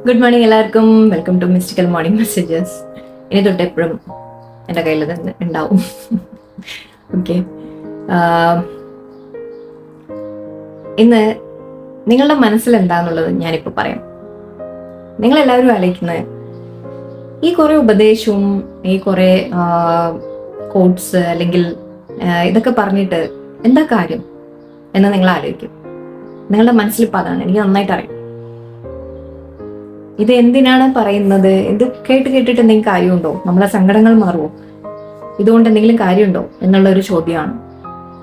Good morning എല്ലാവർക്കും. Welcome to mystical morning messages. ഇനി തൊട്ട് എപ്പോഴും എൻ്റെ കയ്യിൽ തന്നെ ഉണ്ടാവും. ഓക്കെ, ഇന്ന് നിങ്ങളുടെ മനസ്സിൽ എന്താന്നുള്ളത് ഞാനിപ്പോൾ പറയാം. നിങ്ങളെല്ലാവരും ആലോചിക്കുന്നത് ഈ കുറേ ഉപദേശവും ഈ കുറേ കോട്ട്സ് അല്ലെങ്കിൽ ഇതൊക്കെ പറഞ്ഞിട്ട് എന്താ കാര്യം എന്ന് നിങ്ങൾ ആലോചിക്കും. നിങ്ങളുടെ മനസ്സിലിപ്പോൾ അതാണ്, എനിക്ക് നന്നായിട്ട് അറിയാം. ഇത് എന്തിനാണ് പറയുന്നത്, ഇത് കേട്ടിട്ട് എന്തെങ്കിലും കാര്യമുണ്ടോ, നമ്മളെ സങ്കടങ്ങൾ മാറുമോ, ഇതുകൊണ്ട് എന്തെങ്കിലും കാര്യമുണ്ടോ എന്നുള്ള ഒരു ചോദ്യമാണ്.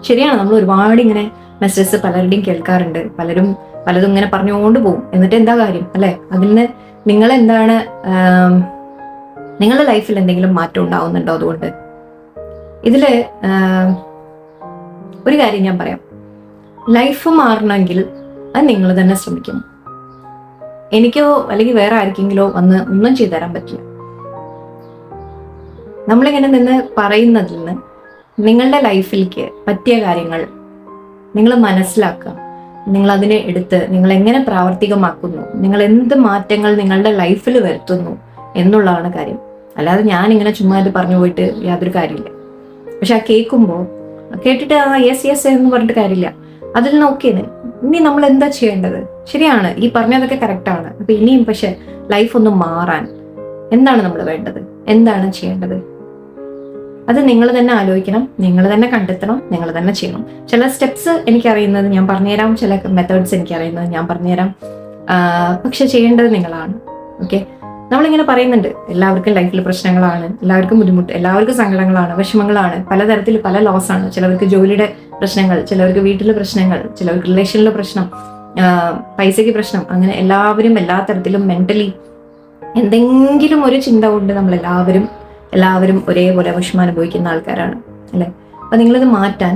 ശരിയാണ്, നമ്മൾ ഒരുപാട് ഇങ്ങനെ മെസ്സേജസ് പലരുടെയും കേൾക്കാറുണ്ട്. പലതും ഇങ്ങനെ പറഞ്ഞുകൊണ്ട് പോകും. എന്നിട്ട് എന്താ കാര്യം അല്ലെ? അതിൽ നിന്ന് നിങ്ങളെന്താണ്, നിങ്ങളുടെ ലൈഫിൽ എന്തെങ്കിലും മാറ്റം ഉണ്ടാവുന്നുണ്ടോ? അതുകൊണ്ട് ഇതില് ഒരു കാര്യം ഞാൻ പറയാം. ലൈഫ് മാറണമെങ്കിൽ അത് നിങ്ങൾ തന്നെ ശ്രമിക്കണം. എനിക്കോ അല്ലെങ്കിൽ വേറെ ആർക്കെങ്കിലോ വന്ന് ഒന്നും ചെയ്തു തരാൻ പറ്റില്ല. നമ്മളിങ്ങനെ നിന്ന് പറയുന്നതിൽ നിന്ന് നിങ്ങളുടെ ലൈഫിലേക്ക് പറ്റിയ കാര്യങ്ങൾ നിങ്ങൾ മനസ്സിലാക്കുക. നിങ്ങൾ അതിനെ എടുത്ത് നിങ്ങൾ എങ്ങനെ പ്രാവർത്തികമാക്കുന്നു, നിങ്ങൾ എന്ത് മാറ്റങ്ങൾ നിങ്ങളുടെ ലൈഫിൽ വരുത്തുന്നു എന്നുള്ളതാണ് കാര്യം. അല്ലാതെ ഞാൻ ഇങ്ങനെ ചുമ്മാ ഇത് പറഞ്ഞു പോയിട്ട് യാതൊരു കാര്യമില്ല. പക്ഷെ ആ കേൾക്കുമ്പോൾ കേട്ടിട്ട് യെസ് എന്ന് പറഞ്ഞിട്ട് കാര്യമില്ല. അതിൽ നോക്കിയത് ഇനി നമ്മൾ എന്താ ചെയ്യേണ്ടത്? ശരിയാണ്, ഈ പറഞ്ഞതൊക്കെ കറക്റ്റാണ്. അപ്പൊ ഇനിയും പക്ഷെ ലൈഫ് ഒന്ന് മാറാൻ എന്താണ് നമ്മൾ വേണ്ടത്, എന്താണ് ചെയ്യേണ്ടത്? അത് നിങ്ങൾ തന്നെ ആലോചിക്കണം, നിങ്ങൾ തന്നെ കണ്ടെത്തണം, നിങ്ങൾ തന്നെ ചെയ്യണം. ചില സ്റ്റെപ്സ് എനിക്കറിയുന്നത് ഞാൻ പറഞ്ഞുതരാം, ചില മെത്തേഡ്സ് എനിക്കറിയുന്നത് ഞാൻ പറഞ്ഞുതരാം. പക്ഷെ ചെയ്യേണ്ടത് നിങ്ങളാണ്. ഓക്കെ, നമ്മളിങ്ങനെ പറയുന്നുണ്ട് എല്ലാവർക്കും ലൈഫിൽ പ്രശ്നങ്ങളാണ്, എല്ലാവർക്കും ബുദ്ധിമുട്ട്, എല്ലാവർക്കും സങ്കടങ്ങളാണ്, വിഷമങ്ങളാണ്, പലതരത്തിൽ പല ലോസ് ആണ്. ചിലവർക്ക് ജോലിയുടെ പ്രശ്നങ്ങൾ, ചിലവർക്ക് വീട്ടിലെ പ്രശ്നങ്ങൾ, ചിലവർക്ക് റിലേഷനിലെ പ്രശ്നം, പൈസയ്ക്ക് പ്രശ്നം. അങ്ങനെ എല്ലാവരും എല്ലാ തരത്തിലും മെന്റലി എന്തെങ്കിലും ഒരു ചിന്ത കൊണ്ട് നമ്മൾ എല്ലാവരും ഒരേപോലെ വിഷമം അനുഭവിക്കുന്ന ആൾക്കാരാണ് അല്ലെ? അപ്പൊ നിങ്ങളിത് മാറ്റാൻ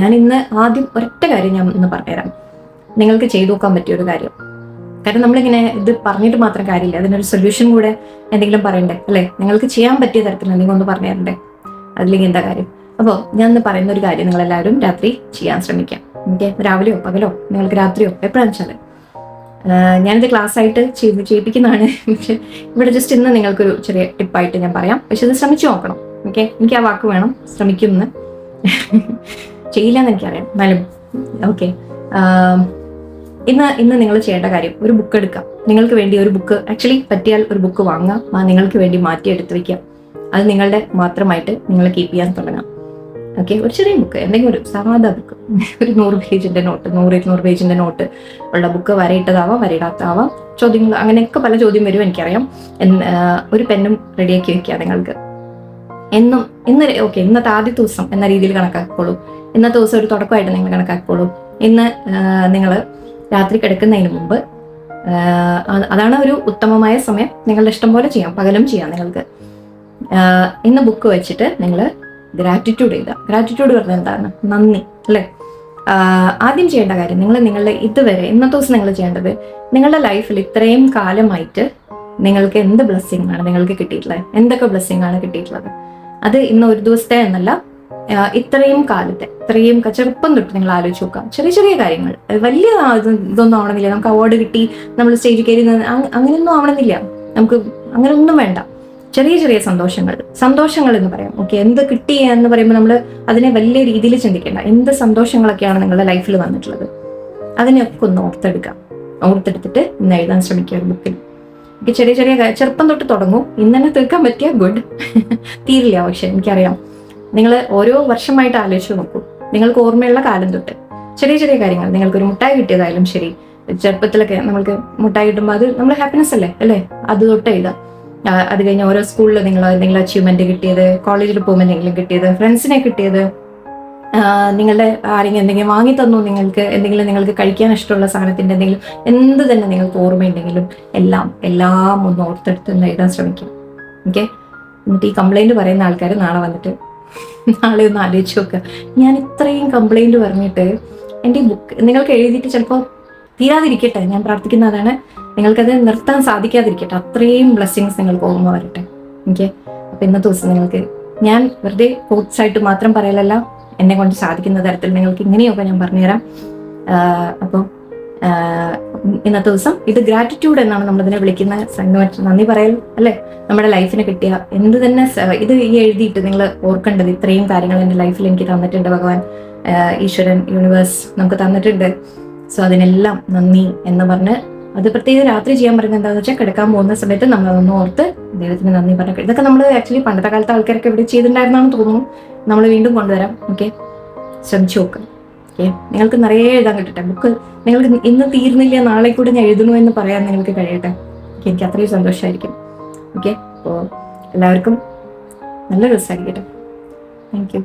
ഞാൻ ഇന്ന് ആദ്യം ഒരൊറ്റ കാര്യം ഞാൻ ഇന്ന് പറഞ്ഞുതരാം. നിങ്ങൾക്ക് ചെയ്തു നോക്കാൻ പറ്റിയ ഒരു കാര്യം. കാരണം നമ്മളിങ്ങനെ ഇത് പറഞ്ഞിട്ട് മാത്രം കാര്യമില്ല, അതിനൊരു സൊല്യൂഷൻ കൂടെ എന്തെങ്കിലും പറയണ്ടേ അല്ലെ? നിങ്ങൾക്ക് ചെയ്യാൻ പറ്റിയ തരത്തിൽ എന്തെങ്കിലും ഒന്ന് പറഞ്ഞു തരണ്ടേ? അതിലേക്ക് എന്താ കാര്യം? അപ്പോൾ ഞാൻ ഇന്ന് പറയുന്ന ഒരു കാര്യം നിങ്ങളെല്ലാവരും രാത്രി ചെയ്യാൻ ശ്രമിക്കാം. ഓക്കെ, രാവിലെയോ പകലോ നിങ്ങൾക്ക് രാത്രിയോ എപ്പോഴാണെന്ന് വെച്ചാൽ ഞാനിത് ക്ലാസ് ആയിട്ട് ചെയ്യിപ്പിക്കുന്നതാണ്. പക്ഷെ ഇവിടെ ജസ്റ്റ് ഇന്ന് നിങ്ങൾക്കൊരു ചെറിയ ടിപ്പായിട്ട് ഞാൻ പറയാം. പക്ഷെ ഇത് ശ്രമിച്ചു നോക്കണം. ഓക്കെ, എനിക്ക് ആ വാക്ക് വേണം, ശ്രമിക്കുമെന്ന്. ചെയ്യില്ല എന്ന് എനിക്കറിയാം, എന്നാലും ഓക്കെ. ഇന്ന് നിങ്ങൾ ചെയ്യേണ്ട കാര്യം, ഒരു ബുക്ക് എടുക്കാം. നിങ്ങൾക്ക് വേണ്ടി ഒരു ബുക്ക്, ആക്ച്വലി പറ്റിയാൽ ഒരു ബുക്ക് വാങ്ങാം, നിങ്ങൾക്ക് വേണ്ടി മാറ്റി എടുത്ത് വെക്കാം. അത് നിങ്ങളുടെ മാത്രമായിട്ട് നിങ്ങൾ കീപ്പ് ചെയ്യാൻ തുടങ്ങാം. ഓക്കെ, ഒരു ചെറിയ ബുക്ക്, എന്തെങ്കിലും ഒരു സാധാ ബുക്ക്, ഒരു 100 പേജിന്റെ നോട്ട്, 100-200 പേജിന്റെ നോട്ട് ഉള്ള ബുക്ക്, വരയിട്ടതാവാം വരയിടാത്താവാം, ചോദ്യങ്ങൾ അങ്ങനെയൊക്കെ പല ചോദ്യം വരും എനിക്കറിയാം. ഒരു പെന്നും റെഡിയാക്കി വെക്കുക നിങ്ങൾക്ക്. ഇന്നത്തെ ആദ്യത്തെ ദിവസം എന്ന രീതിയിൽ കണക്കാക്കിക്കോളൂ. ഇന്നത്തെ ദിവസം ഒരു തുടക്കമായിട്ട് നിങ്ങൾ കണക്കാക്കിക്കോളൂ. ഇന്ന് നിങ്ങൾ രാത്രി കിടക്കുന്നതിന് മുമ്പ്, അതാണ് ഒരു ഉത്തമമായ സമയം, നിങ്ങളുടെ ഇഷ്ടം പോലെ ചെയ്യാം, പകലും ചെയ്യാം നിങ്ങൾക്ക്. ഇന്ന് ബുക്ക് വെച്ചിട്ട് നിങ്ങൾ ഗ്രാറ്റിറ്റ്യൂഡ് ചെയ്താൽ, ഗ്രാറ്റിറ്റ്യൂഡ് പറഞ്ഞാൽ എന്താണ്? നന്ദി അല്ലേ? ആദ്യം ചെയ്യേണ്ട കാര്യം, നിങ്ങളുടെ ഇതുവരെ ഇന്നത്തെ ദിവസം നിങ്ങൾ ചെയ്യേണ്ടത്, നിങ്ങളുടെ ലൈഫിൽ ഇത്രയും കാലമായിട്ട് നിങ്ങൾക്ക് എന്ത് ബ്ലെസ്സിങ് ആണ് നിങ്ങൾക്ക് കിട്ടിയിട്ടുള്ളത്, എന്തൊക്കെ ബ്ലെസ്സിങ് ആണ് കിട്ടിയിട്ടുള്ളത്. അത് ഇന്ന് ഒരു ദിവസത്തെ എന്നല്ല, ഇത്രയും കാലത്തെ, ഇത്രയും ചെറുപ്പം തൊട്ട് നിങ്ങൾ ആലോചിച്ച് നോക്കുക. ചെറിയ ചെറിയ കാര്യങ്ങൾ, വലിയ ഇതൊന്നും ആവണമെന്നില്ല. നമുക്ക് അവാർഡ് കിട്ടി, നമ്മൾ സ്റ്റേജിൽ കയറി, അങ്ങനെയൊന്നും ആവണമെന്നില്ല. നമുക്ക് അങ്ങനെ ഒന്നും വേണ്ട. ചെറിയ ചെറിയ സന്തോഷങ്ങൾ എന്ന് പറയാം. ഓക്കെ, എന്ത് കിട്ടി എന്ന് പറയുമ്പോൾ നമ്മൾ അതിനെ വലിയ രീതിയിൽ ചിന്തിക്കേണ്ട. എന്ത് സന്തോഷങ്ങളൊക്കെയാണ് നിങ്ങളുടെ ലൈഫിൽ വന്നിട്ടുള്ളത്, അതിനെയൊക്കെ ഒന്ന് ഓർത്തെടുത്തിട്ട് ഇന്ന് എഴുതാൻ ശ്രമിക്കുക ഒരു ബുക്കിൽ. ചെറിയ ചെറുപ്പം തൊട്ട് തുടങ്ങും. ഇന്ന് തന്നെ തീർക്കാൻ പറ്റിയ ഗുഡ്. തീരില്ല, പക്ഷെ എനിക്കറിയാം. നിങ്ങൾ ഓരോ വർഷമായിട്ട് ആലോചിച്ച് നോക്കൂ. നിങ്ങൾക്ക് ഓർമ്മയുള്ള കാലം തൊട്ട് ചെറിയ ചെറിയ കാര്യങ്ങൾ, നിങ്ങൾക്കൊരു മുട്ടായി കിട്ടിയതായാലും ശരി, ചെറുപ്പത്തിലൊക്കെ നമ്മൾക്ക് മുട്ടായി കിട്ടുമ്പോൾ അത് നമ്മൾ ഹാപ്പിനെസ് അല്ലേ? അത് തൊട്ട് എഴുതാം. അത് കഴിഞ്ഞ് ഓരോ സ്കൂളിൽ നിങ്ങൾ എന്തെങ്കിലും അച്ചീവ്മെന്റ് കിട്ടിയത്, കോളേജിൽ പോകുമ്പോൾ എന്തെങ്കിലും കിട്ടിയത്, ഫ്രണ്ട്സിനെ കിട്ടിയത്, നിങ്ങളുടെ ആരെങ്കിലും എന്തെങ്കിലും വാങ്ങി തന്നു, നിങ്ങൾക്ക് കഴിക്കാൻ ഇഷ്ടമുള്ള സാധനത്തിന്റെ എന്തെങ്കിലും, എന്ത് തന്നെ നിങ്ങൾക്ക് ഓർമ്മയുണ്ടെങ്കിലും എല്ലാം ഒന്ന് ഓർത്തെടുത്ത് എഴുതാൻ ശ്രമിക്കും. ഓക്കെ, എന്നിട്ട് ഈ കംപ്ലൈന്റ് പറയുന്ന ആൾക്കാർ നാളെ വന്നിട്ട് നാളെ ഒന്ന് ആലോചിച്ച് നോക്കുക, ഞാൻ ഇത്രയും കംപ്ലൈന്റ് പറഞ്ഞിട്ട് എൻ്റെ ഈ ബുക്ക് നിങ്ങൾക്ക് എഴുതിയിട്ട് ചിലപ്പോൾ തീരാതിരിക്കട്ടെ, ഞാൻ പ്രാർത്ഥിക്കുന്നതാണ്, നിങ്ങൾക്കത് നിർത്താൻ സാധിക്കാതിരിക്കട്ടെ, അത്രയും ബ്ലെസ്സിങ്സ് നിങ്ങൾക്ക് ഓർമ്മ വരട്ടെ. ഓക്കെ, അപ്പൊ ഇന്നത്തെ ദിവസം നിങ്ങൾക്ക് ഞാൻ വെറുതെ കോട്ട്സ് ആയിട്ട് മാത്രം പറയലല്ല, എന്നെ കൊണ്ട് സാധിക്കുന്ന തരത്തിൽ നിങ്ങൾക്ക് ഇങ്ങനെയൊക്കെ ഞാൻ പറഞ്ഞുതരാം. അപ്പോൾ ഇന്നത്തെ ദിവസം ഇത് ഗ്രാറ്റിറ്റ്യൂഡ് എന്നാണ് നമ്മളിതിനെ വിളിക്കുന്ന നന്ദി പറയൽ അല്ലേ. നമ്മുടെ ലൈഫിന് കിട്ടിയ എന്ത് തന്നെ ഇത് ഈ എഴുതിയിട്ട് നിങ്ങൾ ഓർക്കേണ്ടത് ഇത്രയും കാര്യങ്ങൾ എൻ്റെ ലൈഫിൽ എനിക്ക് തന്നിട്ടുണ്ട് ഭഗവാൻ, ഈശ്വരൻ, യൂണിവേഴ്സ് നമുക്ക് തന്നിട്ടുണ്ട്. സോ അതിനെല്ലാം നന്ദി എന്ന് പറഞ്ഞ് അത് പ്രത്യേകം രാത്രി ചെയ്യാൻ പറയുന്നത് എന്താണെന്ന് വെച്ചാൽ കിടക്കാൻ പോകുന്ന സമയത്ത് നമ്മൾ അതൊന്ന് ഓർത്ത് ദൈവത്തിന് നന്ദി പറഞ്ഞു. ഇതൊക്കെ നമ്മൾ ആക്ച്വലി പണ്ടത്തെ കാലത്തെ ആൾക്കാരൊക്കെ ഇവിടെ ചെയ്തിട്ടുണ്ടായിരുന്നാണെന്ന് തോന്നുന്നു. നമ്മൾ വീണ്ടും കൊണ്ടുവരാം. ഓക്കെ, ശ്രമിച്ചു നോക്കുക. ഓക്കെ, നിങ്ങൾക്ക് നിറയെ എഴുതാൻ കിട്ടട്ടെ. ബുക്ക് നിങ്ങൾക്ക് ഇന്ന് തീർന്നില്ല, നാളെ കൂടെ ഞാൻ എഴുതണു എന്ന് പറയാൻ നിങ്ങൾക്ക് കഴിയട്ടെ. എനിക്ക് അത്രയും സന്തോഷമായിരിക്കും. ഓക്കെ, അപ്പോൾ എല്ലാവർക്കും നല്ല ദിവസമായിരിക്കട്ടെ. Thank you.